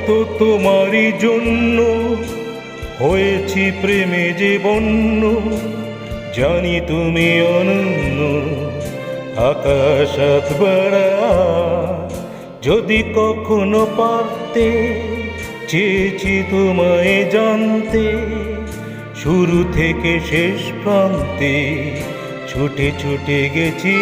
হয়তো তোমারই জন্য হয়েছি প্রেমে যে বন্য, জানি তুমি অনন্য আকাশ হাত বাড়া। যদি কখনো পারতে, চেয়েছি তোমায় জানতে, শুরু থেকে শেষ প্রান্তে ছুটে ছুটে গেছি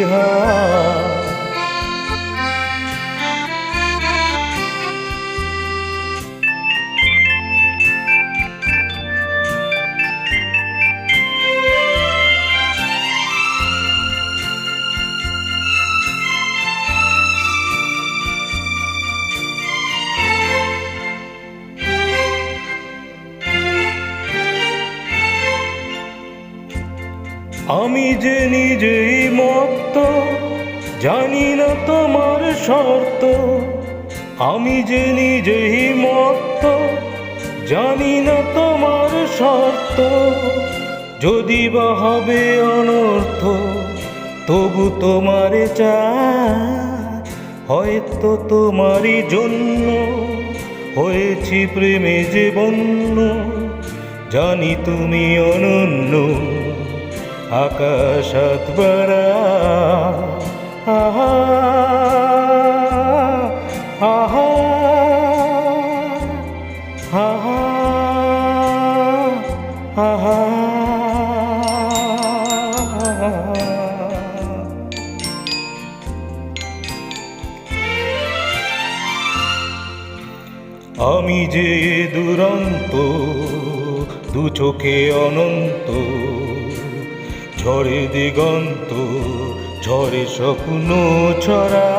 আমি যে নিজেই মত্ত, জানি না তোমার শর্ত। আমি যে নিজেই মত্ত, জানি না তোমার শর্ত। যদি বা হবে অনর্থ, তবু তোমারে চাই। হয়তো তোমারই জন্য হয়েছি প্রেমে যে বন্য, জানি তুমি অনন্য আকাশ হাত বাড়া। আহা আহা আহা আহা। আমি যে দুরন্ত, দু চোখে অনন্ত, ঝড়ে দিগন্ত, ঝড়ে স্বপ্ন ছড়া।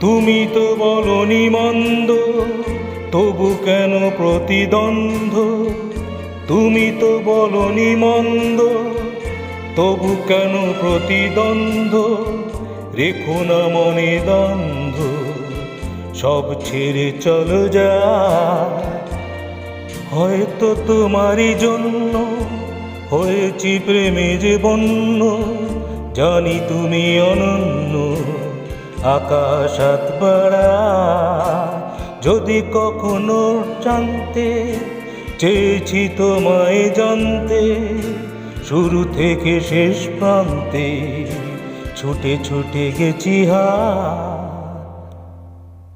তুমি তো বলনি মন্দ, তবু কেন প্রতিদ্বন্দ্ব? তুমি তো বলনি মন্দ, তবু কেন প্রতিদ্বন্দ্ব? রেখো না মনে দ্বন্দ্ব, সব ছেড়ে চলো যায়। হয়তো তোমারই জন্য হয়েছি প্রেমে যে বন্য, জানি তুমি অনন্য আকাশ হাত বাড়া। যদি কখনো জানতে, চেয়েছি তোমায় জানতে, শুরু থেকে শেষ প্রান্তে ছুটে ছুটে গেছি